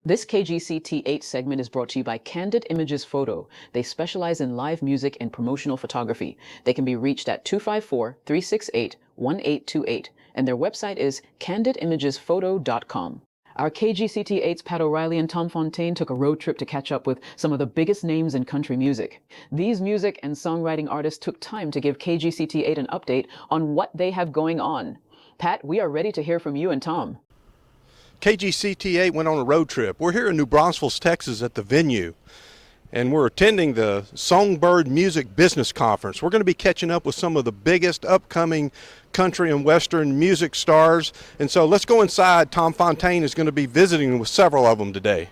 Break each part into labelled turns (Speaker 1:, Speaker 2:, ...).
Speaker 1: This KGCT 8 segment is brought to you by Candid Images Photo. They specialize in live music and promotional photography. They can be reached at 254-368-1828, and their website is candidimagesPhoto.com. Our KGCT 8's Pat O'Reilly and Tom Fontaine took a road trip to catch up with some of the biggest names in country music. These music and songwriting artists took time to give KGCT 8 an update on what they have going on. Pat, we are ready to hear from you and Tom.
Speaker 2: KGCT8 went on a road trip. We're here in New Braunfels, Texas at the venue, and we're attending the Songbird Music Business Conference. We're going to be catching up with some of the biggest upcoming country and western music stars. And so let's go inside. Tom Fontaine is going to be visiting with several of them today.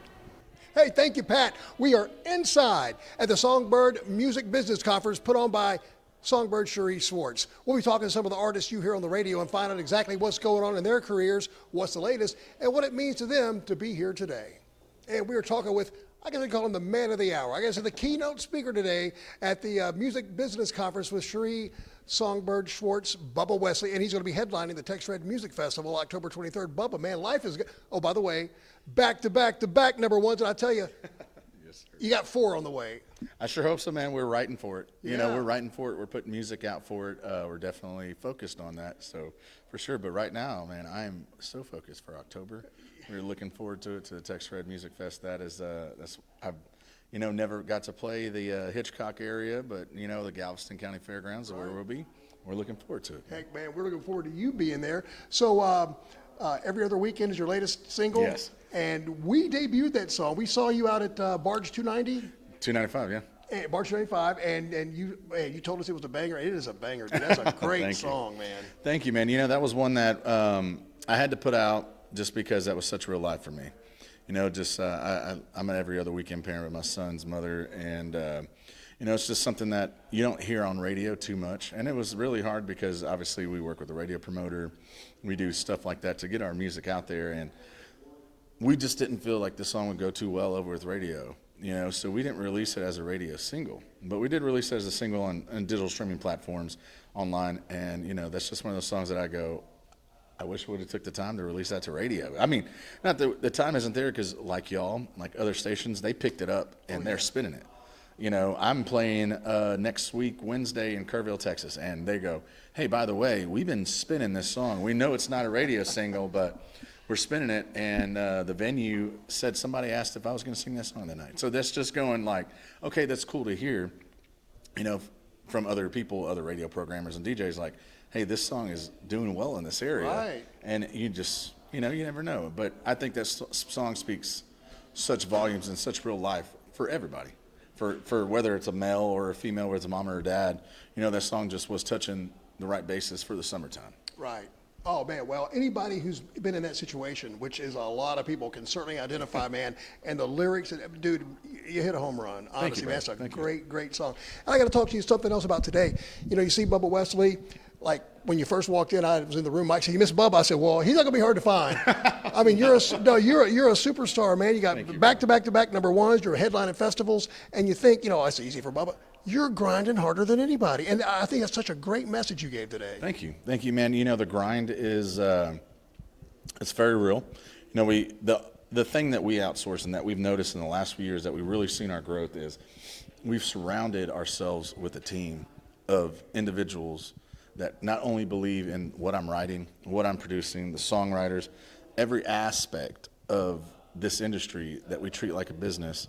Speaker 3: Hey, thank you, Pat. We are inside at the Songbird Music Business Conference put on by Songbird Cherie Swartz. We'll be talking to some of the artists you hear on the radio and find out exactly what's going on in their careers, what's the latest, and what it means to them to be here today. And we are talking with, I guess they call him the man of the hour. I guess the keynote speaker today at the Music Business Conference with Cherie Songbird Swartz, Bubba Wesley, and he's going to be headlining the Tex Red Music Festival October 23rd. Bubba, man, life is good. Oh, by the way, back to back to back number ones, and I tell you,
Speaker 4: yes, sir.
Speaker 3: You got 4 on the way.
Speaker 4: I sure hope so, man. We're writing for it. You know,
Speaker 3: Yeah.
Speaker 4: we're writing for it. We're putting music out for it. We're definitely focused on that, so for sure. But right now, man, I'm so focused for October. We're looking forward to it, to the Tex Red Music Fest. I've never got to play the Hitchcock area, but the Galveston County Fairgrounds is where we'll be. We're looking forward to it.
Speaker 3: Heck, man, we're looking forward to you being there. So Every Other Weekend is your latest single.
Speaker 4: Yes.
Speaker 3: And we debuted that song. We saw you out at Barge 290.
Speaker 4: 295, yeah.
Speaker 3: Barge 295, and you told us it was a banger. It is a banger, dude. That's a great song, man.
Speaker 4: Thank you, man. That was one that I had to put out just because that was such real life for me. I'm an every other weekend parent with my son's mother, and it's just something that you don't hear on radio too much. And it was really hard because obviously we work with a radio promoter, we do stuff like that to get our music out there, and we just didn't feel like the song would go too well over with radio. So we didn't release it as a radio single, but we did release it as a single on digital streaming platforms online. And, that's just one of those songs that I go, I wish we would have took the time to release that to radio. I mean, not the time isn't there because like y'all, like other stations, they picked it up and they're spinning it. I'm playing next week, Wednesday in Kerrville, Texas, and they go, hey, by the way, we've been spinning this song. We know it's not a radio single, but we're spinning it, and the venue said somebody asked if I was going to sing that song tonight. So that's just going like, okay, that's cool to hear, from other people, other radio programmers and DJs, like, hey, this song is doing well in this area.
Speaker 3: Right.
Speaker 4: And you just, you never know. But I think that song speaks such volumes and such real life for everybody. For whether it's a male or a female, whether it's a mom or a dad, that song just was touching the right basis for the summertime.
Speaker 3: Right. Oh, man. Well, anybody who's been in that situation, which is a lot of people, can certainly identify, man. And the lyrics, dude, you hit a home run. Honestly, man, that's a great song. And I got to talk to you something else about today. You see Bubba Wesley, like when you first walked in, I was in the room. Mike said, "You miss Bubba?" I said, "Well, he's not gonna be hard to find." I mean, you're a superstar, man. You got back-to-back number ones. You're headlining festivals, and you think, that's easy for Bubba. You're grinding harder than anybody, and I think that's such a great message you gave today.
Speaker 4: Thank you, man. The grind is it's very real. The thing that we outsource and that we've noticed in the last few years that we've really seen our growth is we've surrounded ourselves with a team of individuals that not only believe in what I'm writing, what I'm producing, the songwriters, every aspect of this industry that we treat like a business.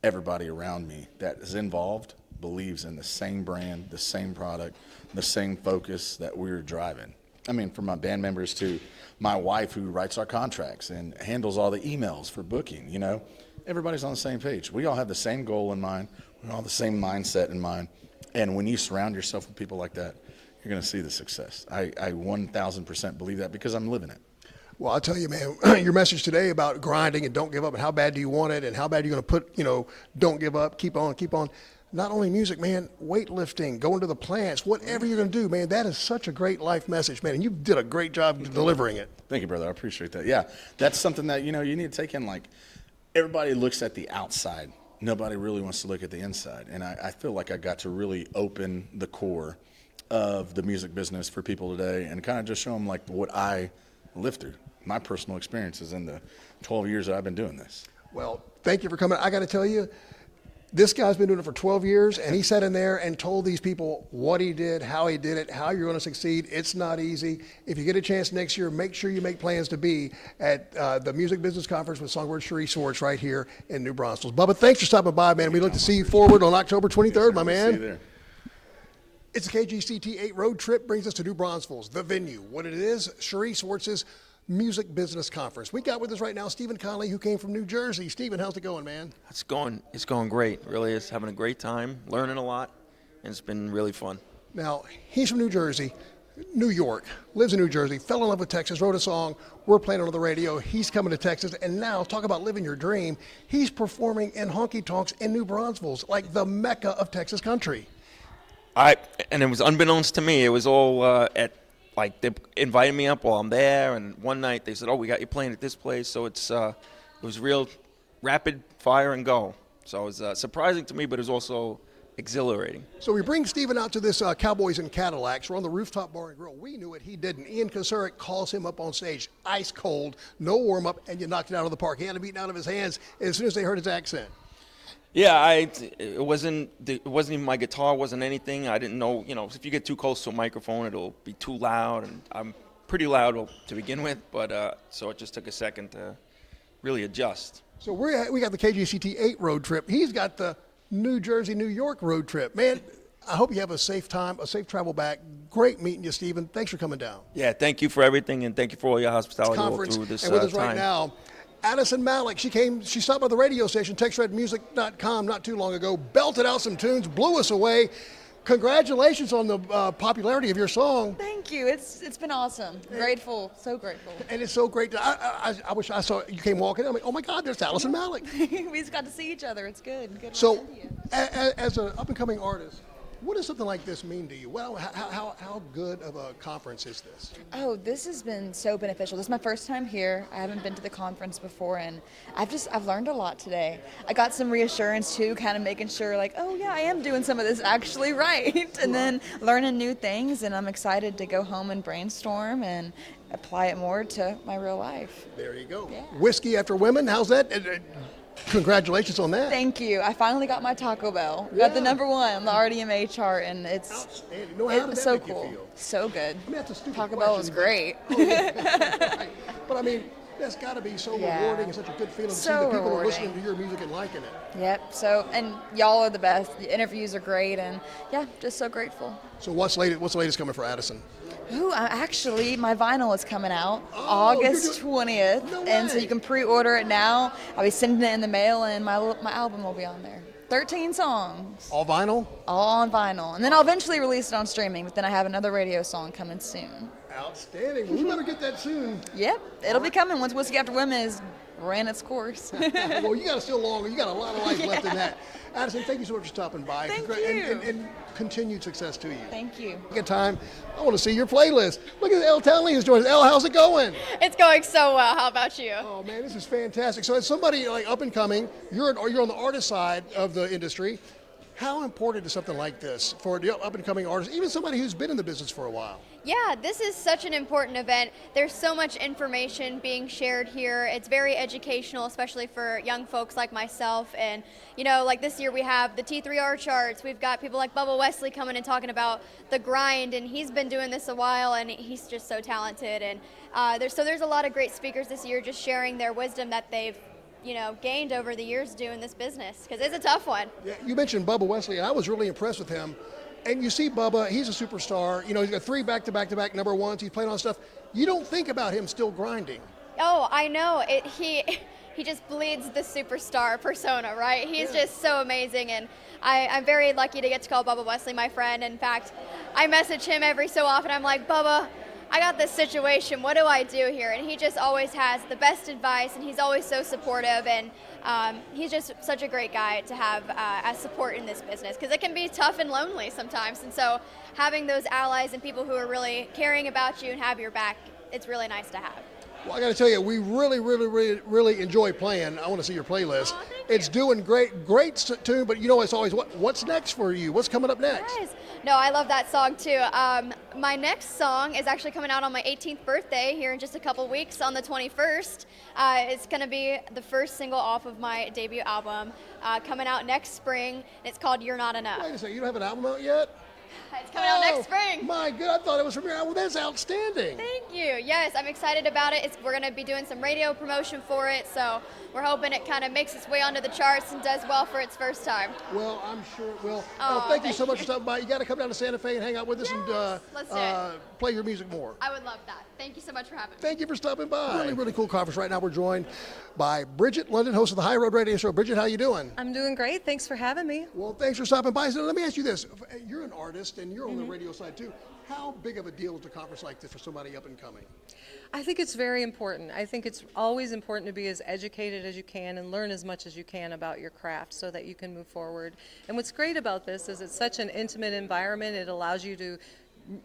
Speaker 4: Everybody around me that is involved believes in the same brand, the same product, the same focus that we're driving. I mean, from my band members to my wife who writes our contracts and handles all the emails for booking, everybody's on the same page. We all have the same goal in mind. We all have the same mindset in mind. And when you surround yourself with people like that, you're going to see the success. I 1,000% believe that because I'm living it.
Speaker 3: Well, I'll tell you, man, your message today about grinding and don't give up and how bad do you want it and how bad you're going to put, don't give up, keep on. Not only music, man, weightlifting, going to the plants, whatever you're going to do, man, that is such a great life message, man, and you did a great job delivering it.
Speaker 4: Thank you, brother. I appreciate that. Yeah, that's something that, you need to take in. Like, everybody looks at the outside. Nobody really wants to look at the inside. And I feel like I got to really open the core of the music business for people today and kind of just show them, like, what I lived through, my personal experiences in the 12 years that I've been doing this.
Speaker 3: Well, thank you for coming. I got to tell you, this guy's been doing it for 12 years, and he sat in there and told these people what he did, how he did it, how you're going to succeed. It's not easy. If you get a chance next year, make sure you make plans to be at the Music Business Conference with Songbird Cherie Swartz right here in New Braunfels. Bubba, thanks for stopping by, man. We look to see you forward on October 23rd, my man.
Speaker 4: See you there.
Speaker 3: It's a KGCT 8 road trip, brings us to New Braunfels, the venue. What it is, Cherie Swartz's Music Business Conference. We got with us right now Stephen Conley, who came from New Jersey. Stephen, how's it going, man?
Speaker 5: It's going great. Really is having a great time, learning a lot, and it's been really fun.
Speaker 3: Now, he's from New Jersey, New York, lives in New Jersey, fell in love with Texas, wrote a song. We're playing it on the radio. He's coming to Texas, and now talk about living your dream. He's performing in honky tonks in New Braunfels, like the mecca of Texas country.
Speaker 5: And it was unbeknownst to me. It was all they invited me up while I'm there, and one night they said, "Oh, we got you playing at this place." So it was real rapid fire and go. So it was surprising to me, but it was also exhilarating.
Speaker 3: So we bring Stephen out to this Cowboys and Cadillacs. We're on the rooftop bar and grill. We knew it. He didn't. Ian Kosurik calls him up on stage, ice cold, no warm up, and you knocked it out of the park. He had it beaten out of his hands as soon as they heard his accent.
Speaker 5: Yeah, it wasn't even my guitar, wasn't anything. I didn't know, if you get too close to a microphone, it'll be too loud, and I'm pretty loud to begin with, but so it just took a second to really adjust.
Speaker 3: So we got the KGCT 8 road trip. He's got the New Jersey, New York road trip. Man, I hope you have a safe time, a safe travel back. Great meeting you, Stephen. Thanks for coming down.
Speaker 5: Yeah, thank you for everything, and thank you for all your hospitality all through this
Speaker 3: and with us
Speaker 5: time.
Speaker 3: right now, Addison Malik. She stopped by the radio station, TextRedMusic.com, not too long ago, belted out some tunes, blew us away. Congratulations on the popularity of your song.
Speaker 6: Thank you. It's been awesome. Grateful, so grateful.
Speaker 3: And it's so great. I wish I saw you came walking in. I'm like, oh my God, there's Addison Malik.
Speaker 6: We just got to see each other. It's good. Good.
Speaker 3: So, as an up and coming artist, what does something like this mean to you? Well, how good of a conference is this?
Speaker 6: Oh, this has been so beneficial. This is my first time here. I haven't been to the conference before, and I've learned a lot today. I got some reassurance too, kind of making sure like, oh yeah, I am doing some of this actually right, and then learning new things. And I'm excited to go home and brainstorm and apply it more to my real life.
Speaker 3: There you go.
Speaker 6: Yeah.
Speaker 3: Whiskey After Women. How's that? Congratulations on that.
Speaker 6: Thank you. I finally got my Taco Bell. Got the #1 on the RDMA chart, and it's
Speaker 3: outstanding. How did that
Speaker 6: so
Speaker 3: make
Speaker 6: cool.
Speaker 3: You feel?
Speaker 6: So good.
Speaker 3: I mean, that's a stupid
Speaker 6: Taco
Speaker 3: question,
Speaker 6: Bell was great.
Speaker 3: Right. But I mean, that's got to be so
Speaker 6: Yeah.
Speaker 3: rewarding and such a good feeling to see
Speaker 6: So
Speaker 3: the people who are
Speaker 6: rewarding.
Speaker 3: listening to your music and liking it.
Speaker 6: Yep. So, and y'all are the best. The interviews are great, and yeah, just so grateful.
Speaker 3: So what's the latest coming for Addison?
Speaker 6: Ooh, actually, my vinyl is coming out
Speaker 3: Oh,
Speaker 6: August 20th,
Speaker 3: No
Speaker 6: and so
Speaker 3: way.
Speaker 6: you can pre-order it now. I'll be sending it in the mail, and my album will be on there. 13 songs,
Speaker 3: All vinyl?
Speaker 6: all on vinyl, and then I'll eventually release it on streaming. But then I have another radio song coming soon.
Speaker 3: Outstanding. Well, we better get that soon.
Speaker 6: Yep, it'll be coming once Whiskey After Women is ran its course.
Speaker 3: Well, you got to still longer. You got a lot of life left in that. Addison, thank you so much for stopping by.
Speaker 6: Thank
Speaker 3: And,
Speaker 6: you.
Speaker 3: and continued success to you.
Speaker 6: Thank you.
Speaker 3: Good time. I want to see your playlist. Look at Elle Townley who's joining us. Elle, how's it going?
Speaker 7: It's going so well. How about you?
Speaker 3: Oh man, this is fantastic. So as somebody like up and coming, you're on the artist side of the industry. How important is something like this for the up and coming artist, even somebody who's been in the business for a while?
Speaker 7: Yeah, this is such an important event. There's so much information being shared here. It's very educational, especially for young folks like myself. And, like this year we have the T3R charts. We've got people like Bubba Wesley coming and talking about the grind, and he's been doing this a while, and he's just so talented. And there's a lot of great speakers this year just sharing their wisdom that they've gained over the years doing this business, because it's a tough one.
Speaker 3: Yeah, you mentioned Bubba Wesley, and I was really impressed with him. And you see Bubba, he's a superstar. He's got 3 back-to-back #1s. He's playing on stuff. You don't think about him still grinding.
Speaker 7: Oh, I know. He just bleeds the superstar persona, right? He's just so amazing, and I'm very lucky to get to call Bubba Wesley my friend. In fact, I message him every so often. I'm like, Bubba, I got this situation. What do I do here? And he just always has the best advice, and he's always so supportive. And he's just such a great guy to have as support in this business, because it can be tough and lonely sometimes. And so having those allies and people who are really caring about you and have your back, it's really nice to have.
Speaker 3: Well, I got to tell you, we really, really, really, really enjoy playing. I want to see your playlist.
Speaker 7: Oh, thank
Speaker 3: It's doing great, great tune. But you know, it's always what's next for you. What's coming up next?
Speaker 7: Yes. No, I love that song too. My next song is actually coming out on my 18th birthday here in just a couple weeks on the 21st. It's going to be the first single off of my debut album coming out next spring. It's called You're Not Enough.
Speaker 3: Wait a second, you don't have an album out yet?
Speaker 7: It's coming out next spring.
Speaker 3: My God, I thought it was from your album. That's outstanding.
Speaker 7: Thank you. Yes, I'm excited about it. We're going to be doing some radio promotion for it, so we're hoping it kind of makes its way onto the charts and does well for its first time.
Speaker 3: Well, I'm sure it will.
Speaker 7: Oh,
Speaker 3: Thank you so much for stopping by. You got to come down to Santa Fe and hang out with us
Speaker 7: let's do
Speaker 3: and
Speaker 7: it.
Speaker 3: play your music more.
Speaker 7: I would love that. Thank you so much for having me.
Speaker 3: Thank you for stopping by. Really, really cool conference. Right now we're joined by Bridget London, host of the High Road Radio Show. Bridget, how you doing?
Speaker 8: I'm doing great. Thanks for having me.
Speaker 3: Well, thanks for stopping by. So let me ask you this. You're an artist and you're on the radio side too. How big of a deal is a conference like this for somebody up and coming?
Speaker 8: I think it's very important. I think it's always important to be as educated as you can and learn as much as you can about your craft so that you can move forward. And what's great about this is it's such an intimate environment. It allows you to,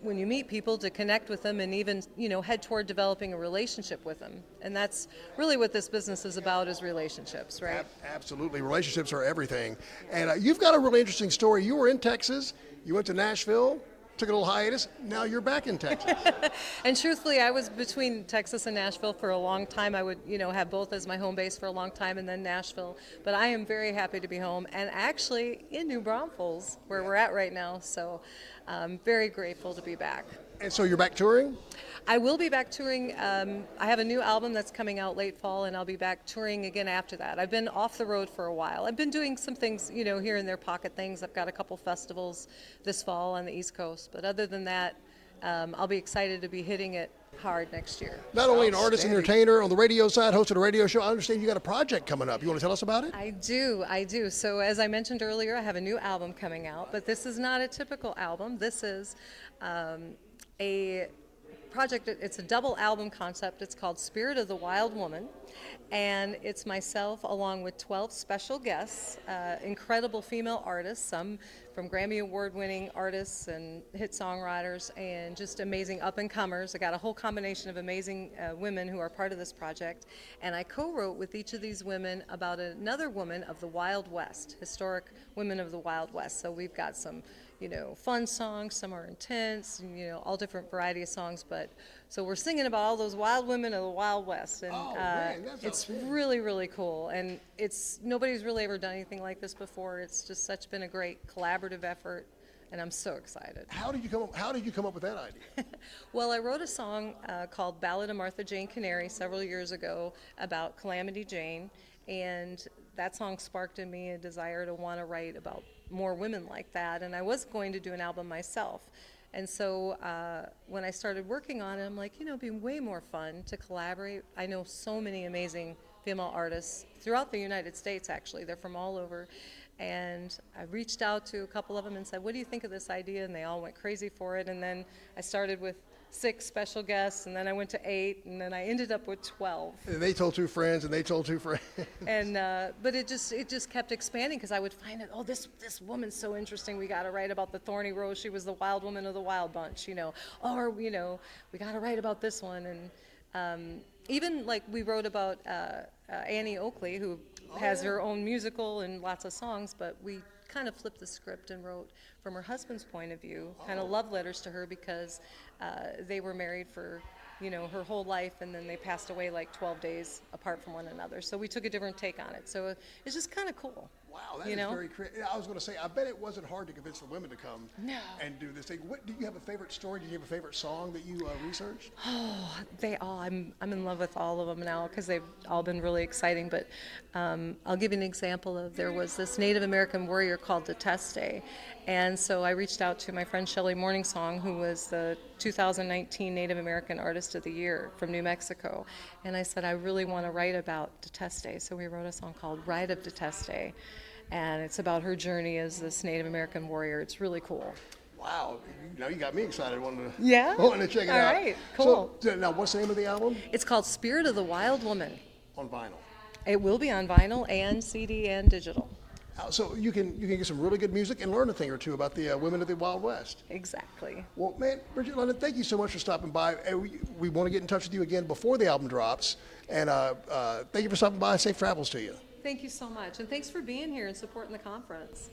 Speaker 8: when you meet people, to connect with them and even, head toward developing a relationship with them. And that's really what this business is about, is relationships, right?
Speaker 3: Absolutely. Relationships are everything. And you've got a really interesting story. You were in Texas. You went to Nashville. Took a little hiatus. Now you're back in Texas.
Speaker 8: And truthfully, I was between Texas and Nashville for a long time. I would, have both as my home base for a long time and then Nashville. But I am very happy to be home and actually in New Braunfels, where we're at right now. So I'm very grateful to be back.
Speaker 3: And so you're back touring?
Speaker 8: I will be back touring. I have a new album that's coming out late fall, and I'll be back touring again after that. I've been off the road for a while. I've been doing some things, here and there, pocket things. I've got a couple festivals this fall on the East Coast. But other than that, I'll be excited to be hitting it hard next year.
Speaker 3: Not only an artist and entertainer on the radio side, hosted a radio show, I understand you got a project coming up. You want to tell us about it?
Speaker 8: I do. So as I mentioned earlier, I have a new album coming out, but this is not a typical album. This is a project. It's a double album concept. It's called Spirit of the Wild Woman, and it's myself along with 12 special guests, incredible female artists, some from Grammy Award-winning artists and hit songwriters, and just amazing up-and-comers. I got a whole combination of amazing women who are part of this project, and I co-wrote with each of these women about another woman of the Wild West, historic women of the Wild West. So we've got some fun songs, some are intense, all different variety of songs, but so we're singing about all those wild women of the Wild West, and it's really, really cool, and nobody's really ever done anything like this before. It's just been a great collaborative effort, and I'm so excited.
Speaker 3: How did you come up with that idea?
Speaker 8: Well, I wrote a song called Ballad of Martha Jane Canary several years ago about Calamity Jane, and that song sparked in me a desire to want to write about more women like that, and I was going to do an album myself. And so when I started working on it, I'm like, it'd be way more fun to collaborate. I know so many amazing female artists throughout the United States, actually. They're from all over. And I reached out to a couple of them and said, what do you think of this idea? And they all went crazy for it. And then I started with 6 special guests, and then I went to 8, and then I ended up with 12.
Speaker 3: And they told 2 friends, and they told 2 friends.
Speaker 8: And but it just kept expanding, because I would find it. Oh, this woman's so interesting. We got to write about the Thorny Rose. She was the wild woman of the Wild Bunch, Or we got to write about this one. And even like we wrote about Annie Oakley, who has her own musical and lots of songs, but we kind of flipped the script and wrote from her husband's point of view, kind of love letters to her, because they were married for her whole life, and then they passed away like 12 days apart from one another. So we took a different take on it. So it's just kind of cool.
Speaker 3: Wow, that is very creative. I was going to say, I bet it wasn't hard to convince the women to come and do this thing. Do you have a favorite story? Do you have a favorite song that you researched?
Speaker 8: Oh, they all. I'm in love with all of them now, because they've all been really exciting. But I'll give you an example of, there was this Native American warrior called Deteste. And so I reached out to my friend Shelley Morningsong, who was the 2019 Native American Artist of the Year from New Mexico. And I said, I really want to write about Deteste. So we wrote a song called Ride of Deteste. And it's about her journey as this Native American warrior. It's really cool.
Speaker 3: Wow, now you got me excited. Wanting to check it out.
Speaker 8: All right, cool.
Speaker 3: So now, what's the name of the album?
Speaker 8: It's called Spirit of the Wild Woman.
Speaker 3: On vinyl.
Speaker 8: It will be on vinyl and CD and digital.
Speaker 3: So you can get some really good music and learn a thing or two about the women of the Wild West.
Speaker 8: Exactly.
Speaker 3: Well, man, Bridget London, thank you so much for stopping by. We want to get in touch with you again before the album drops. And thank you for stopping by. Safe travels to you.
Speaker 8: Thank you so much. And thanks for being here and supporting the conference.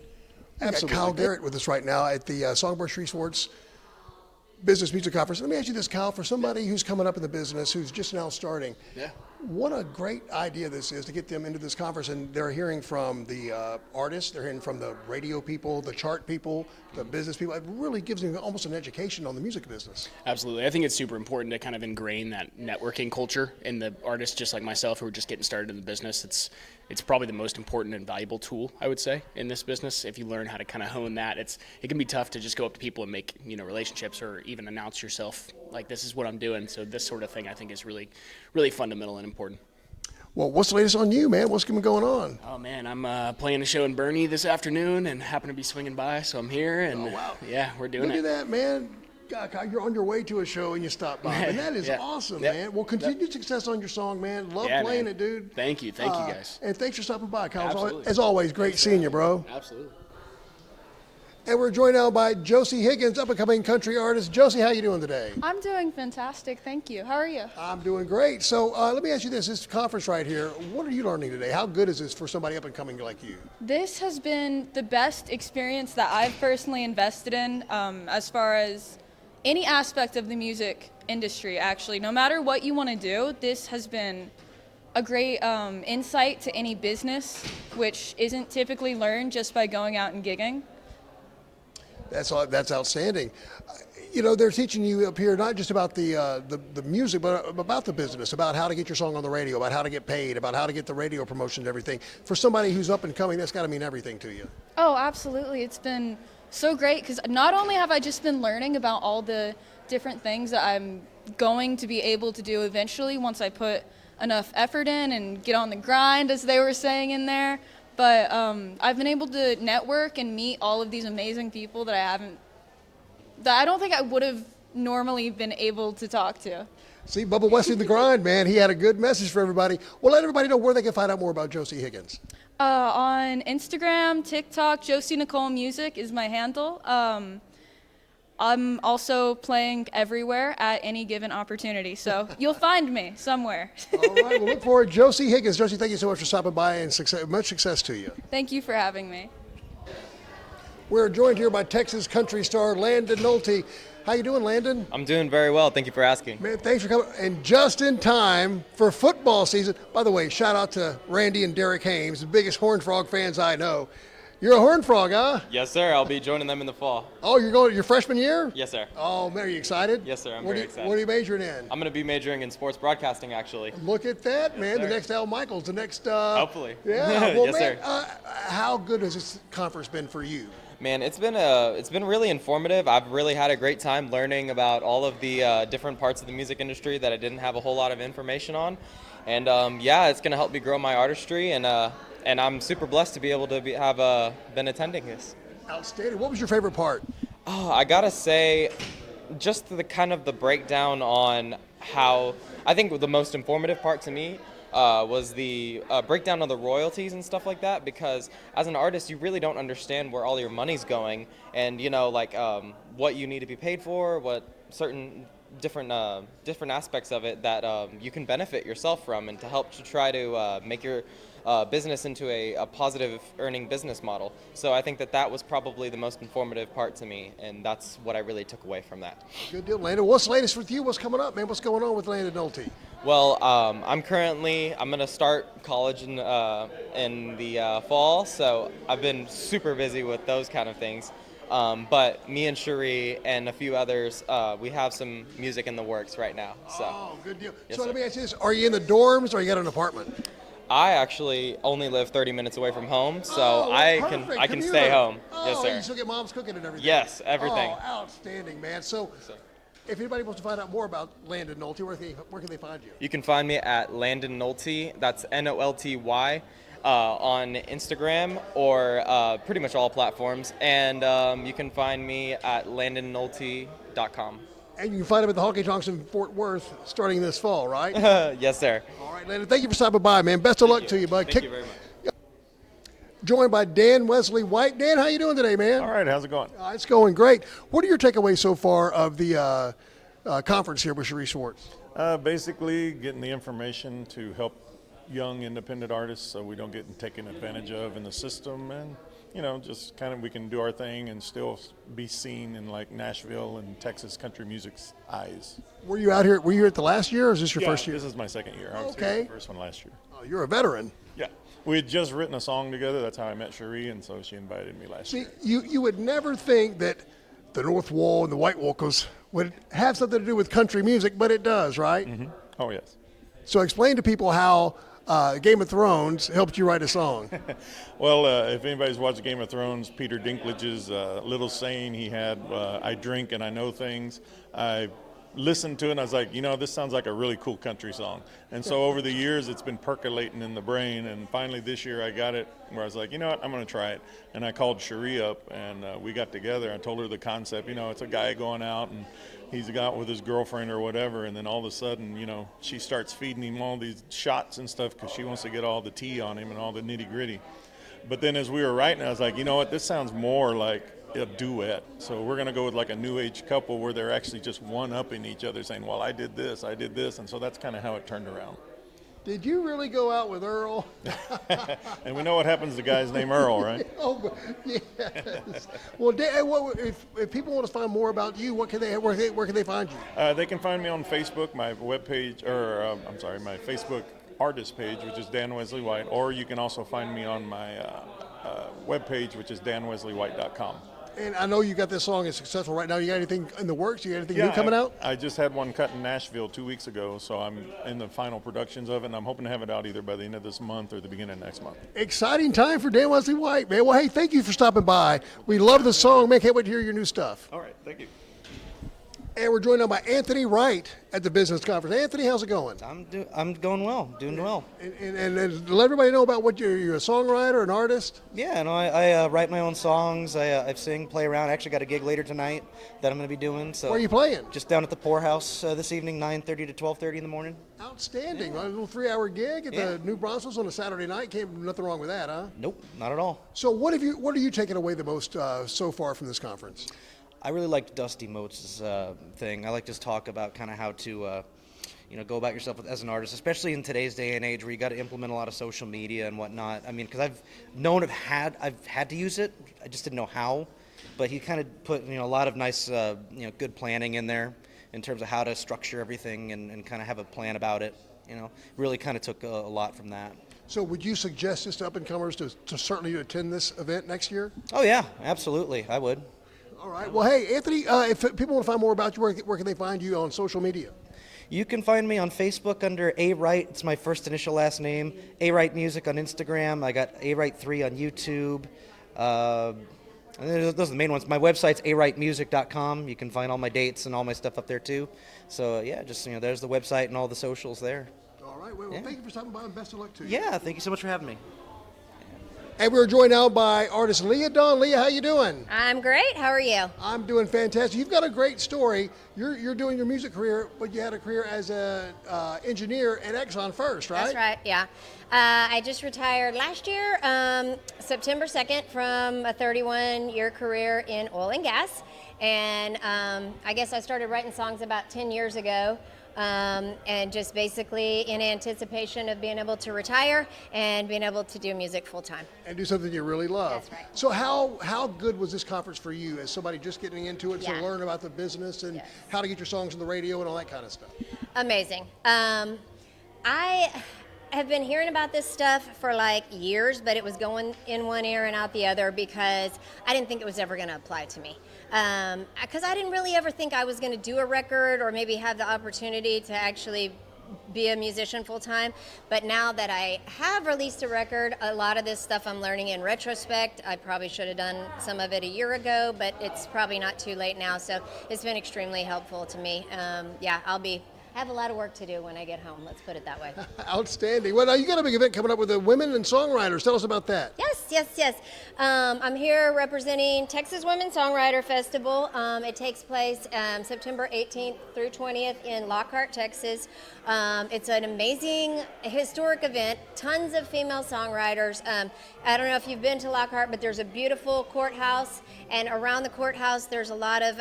Speaker 3: We've got Kyle Garrett with us right now at the Songbird Street Sports Business Music Conference. Let me ask you this, Kyle, for somebody who's coming up in the business, who's just now starting, what a great idea this is to get them into this conference, and they're hearing from the artists, they're hearing from the radio people, the chart people, the business people. It really gives them almost an education on the music business.
Speaker 9: Absolutely. I think it's super important to kind of ingrain that networking culture in the artists just like myself who are just getting started in the business. It's probably the most important and valuable tool, I would say, in this business. If you learn how to kind of hone that, it can be tough to just go up to people and make, relationships or even announce yourself like, this is what I'm doing. So this sort of thing I think is really, really fundamental and important.
Speaker 3: Well, what's the latest on you, man? What's been going on?
Speaker 9: Oh, man, I'm playing a show in Bernie this afternoon and happen to be swinging by, so I'm here. And yeah, we're doing
Speaker 3: Look
Speaker 9: it.
Speaker 3: at that, man. God, Kyle, you're on your way to a show and you stop by. And that is awesome, man. Well, continued success on your song, man. Love playing it, dude.
Speaker 9: Thank you. Thank you, guys.
Speaker 3: And thanks for stopping by, Kyle.
Speaker 9: Absolutely.
Speaker 3: As always, great seeing you, bro.
Speaker 9: Absolutely.
Speaker 3: And we're joined now by Josie Higgins, up-and-coming country artist. Josie, how you doing today?
Speaker 10: I'm doing fantastic, thank you. How are you?
Speaker 3: I'm doing great. So let me ask you this conference right here, what are you learning today? How good is this for somebody up-and-coming like you?
Speaker 10: This has been the best experience that I've personally invested in as far as any aspect of the music industry, actually. No matter what you want to do, this has been a great insight to any business, which isn't typically learned just by going out and gigging.
Speaker 3: That's outstanding. They're teaching you up here not just about the music, but about the business, about how to get your song on the radio, about how to get paid, about how to get the radio promotion and everything. For somebody who's up and coming, that's got to mean everything to you.
Speaker 10: Oh, absolutely. It's been so great because not only have I just been learning about all the different things that I'm going to be able to do eventually once I put enough effort in and get on the grind, as they were saying in there, but I've been able to network and meet all of these amazing people that I don't think I would have normally been able to talk to.
Speaker 3: See, Bubba Wesley the Grind, man, he had a good message for everybody. Well, let everybody know where they can find out more about Josie Higgins.
Speaker 10: On Instagram, TikTok, Josie Nicole Music is my handle. I'm also playing everywhere at any given opportunity, so you'll find me somewhere.
Speaker 3: All right, we'll look forward. Josie Higgins. Josie, thank you so much for stopping by, and much success to you.
Speaker 10: Thank you for having me.
Speaker 3: We're joined here by Texas country star Landon Nolte. How you doing, Landon?
Speaker 11: I'm doing very well. Thank you for asking.
Speaker 3: Man, thanks for coming. And just in time for football season. By the way, shout out to Randy and Derek Hames, the biggest Horned Frog fans I know. You're a Horned Frog, huh?
Speaker 11: Yes, sir. I'll be joining them in the fall.
Speaker 3: Oh, you're going your freshman year?
Speaker 11: Yes, sir.
Speaker 3: Oh, man, are you excited?
Speaker 11: Yes, sir. I'm very excited.
Speaker 3: What are you majoring in?
Speaker 11: I'm going to be majoring in sports broadcasting, actually.
Speaker 3: Look at that, man.
Speaker 11: Yes,
Speaker 3: the
Speaker 11: sir.
Speaker 3: next Al Michaels, the next...
Speaker 11: Hopefully.
Speaker 3: Yeah. Well,
Speaker 11: Yes,
Speaker 3: man,
Speaker 11: sir.
Speaker 3: how good has this conference been for you?
Speaker 11: Man, it's been really informative. I've really had a great time learning about all of the different parts of the music industry that I didn't have a whole lot of information on. And it's going to help me grow my artistry, and I'm super blessed to be able to have been attending this.
Speaker 3: Outstanding. What was your favorite part?
Speaker 11: Oh, I gotta say, just the kind of the breakdown on how, I think the most informative part to me was the breakdown of the royalties and stuff like that, because as an artist you really don't understand where all your money's going, and what you need to be paid for, what certain different aspects of it that you can benefit yourself from, and to help to try to make your business into a positive earning business model. So I think that was probably the most informative part to me, and that's what I really took away from that.
Speaker 3: Good deal, Landon. What's the latest with you? What's coming up, man? What's going on with Landon Nolte?
Speaker 11: Well, I'm going to start college in the fall, so I've been super busy with those kind of things. But me and Cherie and a few others, we have some music in the works right now. So.
Speaker 3: Oh, good deal.
Speaker 11: Yes,
Speaker 3: so
Speaker 11: sir.
Speaker 3: let me ask you this. Are you in the dorms or you got an apartment?
Speaker 11: I actually only live 30 minutes away from home, so
Speaker 3: Oh,
Speaker 11: I
Speaker 3: perfect.
Speaker 11: can stay home.
Speaker 3: Oh,
Speaker 11: Yes, sir.
Speaker 3: You still get mom's cooking and everything?
Speaker 11: Yes, everything.
Speaker 3: Oh, outstanding, man. So
Speaker 11: Yes, sir.
Speaker 3: if anybody wants to find out more about Landon Nolte, where can they find you?
Speaker 11: You can find me at Landon Nolte, that's Nolty, on Instagram or pretty much all platforms. And you can find me at landonnolte.com.
Speaker 3: And you can find him at the Honky Tonks in Fort Worth starting this fall, right?
Speaker 11: Yes, sir.
Speaker 3: All right, Landon, thank you for stopping by, man. Best of luck to you, bud.
Speaker 11: Thank you very much.
Speaker 3: Joined by Dan Wesley White. Dan, how you doing today, man?
Speaker 12: All right, how's it going?
Speaker 3: It's going great. What are your takeaways so far of the conference here with Cherie Schwartz?
Speaker 12: Basically, getting the information to help young independent artists so we don't get taken advantage of in the system, and just kind of we can do our thing and still be seen in like Nashville and Texas country music's eyes.
Speaker 3: Were you out here? Were you here at the last year, or is this your first year?
Speaker 12: This is my second year. I was
Speaker 3: Okay.
Speaker 12: here the first one last year.
Speaker 3: Oh, you're a veteran.
Speaker 12: Yeah. We had just written a song together. That's how I met Cherie, and so she invited me last year.
Speaker 3: You would never think that the North Wall and the White Walkers would have something to do with country music, but it does, right?
Speaker 12: Mm-hmm. Oh, yes.
Speaker 3: So explain to people how Game of Thrones helped you write a song.
Speaker 12: Well, if anybody's watched Game of Thrones, Peter Dinklage's little saying he had, I drink and I know things, I listened to it and I was like, this sounds like a really cool country song. And so over the years, it's been percolating in the brain. And finally this year I got it where I was like, you know what, I'm going to try it. And I called Cherie up and we got together. I told her the concept, it's a guy going out and he's out with his girlfriend or whatever. And then all of a sudden, she starts feeding him all these shots and stuff because she wants to get all the tea on him and all the nitty gritty. But then as we were writing, I was like, you know what, this sounds more like a duet. So we're going to go with like a new age couple where they're actually just one-upping each other saying, well, I did this. And so that's kind of how it turned around.
Speaker 3: Did you really go out with Earl?
Speaker 12: And we know what happens to guys named Earl, right?
Speaker 3: Oh, yes. Well, if people want to find more about you, where can they find you?
Speaker 12: They can find me on Facebook, my webpage, or my Facebook artist page, which is Dan Wesley White, or you can also find me on my webpage, which is danwesleywhite.com.
Speaker 3: And I know you got this song is successful right now. You got anything in the works? You got anything new coming out?
Speaker 12: I just had one cut in Nashville 2 weeks ago, so I'm in the final productions of it, and I'm hoping to have it out either by the end of this month or the beginning of next month.
Speaker 3: Exciting time for Dan Wesley White, man. Well, hey, thank you for stopping by. We love the song, man. Can't wait to hear your new stuff.
Speaker 12: All right, thank you.
Speaker 3: And we're joined now by Anthony Wright at the business conference. Anthony, how's it going?
Speaker 13: I'm going well, doing well.
Speaker 3: And let everybody know about what you're a songwriter, an artist.
Speaker 13: Yeah, I write my own songs. I sing, play around. I actually got a gig later tonight that I'm going to be doing. So
Speaker 3: where are you playing?
Speaker 13: Just down at the Poorhouse this evening, 9:30 to 12:30 in the morning.
Speaker 3: Outstanding. A little 3-hour gig at the New Braunfels on a Saturday night. Nothing wrong with that, huh?
Speaker 13: Nope, not at all.
Speaker 3: So what are you taking away the most so far from this conference?
Speaker 13: I really liked Dusty Motes' thing. I like to talk about kind of how to, go about yourself as an artist, especially in today's day and age where you got to implement a lot of social media and whatnot. I mean, because I've had to use it. I just didn't know how. But he kind of put, a lot of nice, good planning in there in terms of how to structure everything and kind of have a plan about it. Really kind of took a lot from that.
Speaker 3: So would you suggest this to up-and-comers to certainly attend this event next year?
Speaker 13: Oh, yeah, absolutely. I would.
Speaker 3: All right. Well, hey, Anthony, if people want to find more about you, where can they find you on social media?
Speaker 13: You can find me on Facebook under A Wright. It's my first initial last name. A Wright Music on Instagram. I got A Wright 3 on YouTube. Those are the main ones. My website's awrightmusic.com. You can find all my dates and all my stuff up there too. So yeah, just there's the website and all the socials there.
Speaker 3: All right. Well, thank you for stopping by and best of luck to you.
Speaker 13: Yeah, thank you so much for having me.
Speaker 3: And we're joined now by artist Leah Dawn. Leah, how you doing?
Speaker 14: I'm great. How are you?
Speaker 3: I'm doing fantastic. You've got a great story. You're doing your music career, but you had a career as an engineer at Exxon first, right?
Speaker 14: That's right, yeah. I just retired last year, September 2nd, from a 31-year career in oil and gas. And I guess I started writing songs about 10 years ago. And just basically in anticipation of being able to retire and being able to do music full time.
Speaker 3: And do something you really love.
Speaker 14: That's right.
Speaker 3: So how good was this conference for you as somebody just getting into it,
Speaker 14: Yeah.
Speaker 3: to learn about the business and how to get your songs on the radio and all that kind of stuff?
Speaker 14: Amazing. I have been hearing about this stuff for like years, but it was going in one ear and out the other because I didn't think it was ever going to apply to me. Because I didn't really ever think I was going to do a record or maybe have the opportunity to actually be a musician full time. But now that I have released a record, a lot of this stuff I'm learning in retrospect. I probably should have done some of it a year ago, but it's probably not too late now. So it's been extremely helpful to me. Have a lot of work to do when I get home. Let's put it that way.
Speaker 3: Outstanding. Well, now you got a big event coming up with the women and songwriters. Tell us about that.
Speaker 14: Yes. I'm here representing Texas Women Songwriter Festival. It takes place September 18th through 20th in Lockhart, Texas. It's an amazing historic event. Tons of female songwriters. I don't know if you've been to Lockhart, but there's a beautiful courthouse, and around the courthouse there's a lot of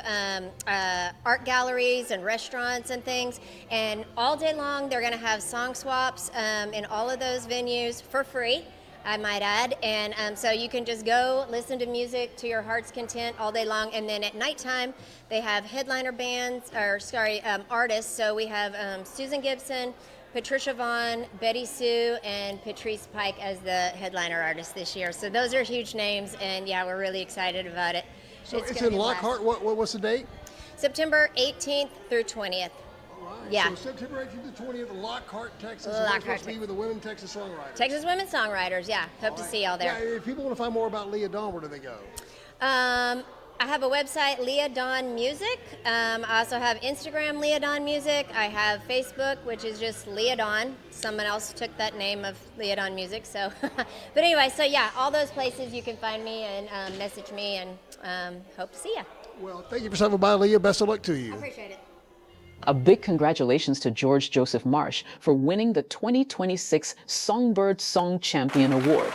Speaker 14: art galleries and restaurants and things. And all day long, they're going to have song swaps in all of those venues for free, I might add. And so you can just go listen to music to your heart's content all day long. And then at nighttime, they have headliner artists. So we have Susan Gibson, Patricia Vaughn, Betty Sue, and Patrice Pike as the headliner artists this year. So those are huge names, and yeah, we're really excited about it.
Speaker 3: So it's in Lockhart. What's the date?
Speaker 14: September 18th through 20th. Yeah.
Speaker 3: So September 18th to 20th in Lockhart, Texas.
Speaker 14: Lockhart,
Speaker 3: Texas. Be with the Women Texas Songwriters.
Speaker 14: Texas Women Songwriters, yeah. Hope to see y'all there.
Speaker 3: Yeah, if people want to find more about Leah Dawn, where do they go?
Speaker 14: I have a website, Leah Dawn Music. I also have Instagram, Leah Dawn Music. I have Facebook, which is just Leah Dawn. Someone else took that name of Leah Dawn Music. So, but anyway, so yeah, all those places you can find me and message me, and hope to see you.
Speaker 3: Well, thank you for stopping by, Leah. Best of luck to you.
Speaker 14: I appreciate it.
Speaker 1: A big congratulations to George Joseph Marsh for winning the 2026 Songbird Song Champion Award.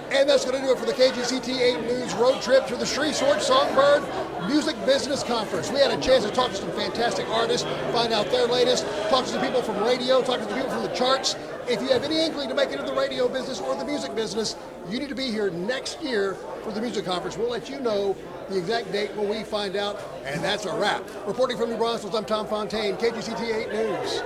Speaker 3: And that's going to do it for the KGCT 8 News road trip to the Shreveport Songbird Music Business Conference. We had a chance to talk to some fantastic artists, find out their latest, talk to some people from radio, talk to some people from the charts. If you have any inkling to make it in the radio business or the music business, you need to be here next year for the music conference. We'll let you know the exact date when we find out, and that's a wrap. Reporting from New Braunfels, I'm Tom Fontaine, KGCT 8 News.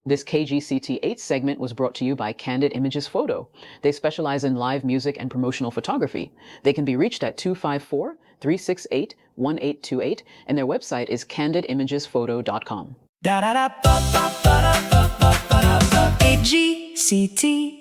Speaker 1: This KGCT 8 segment was brought to you by Candid Images Photo. They specialize in live music and promotional photography. They can be reached at 254-368-1828, and their website is candidimagesPhoto.com.
Speaker 15: KGCT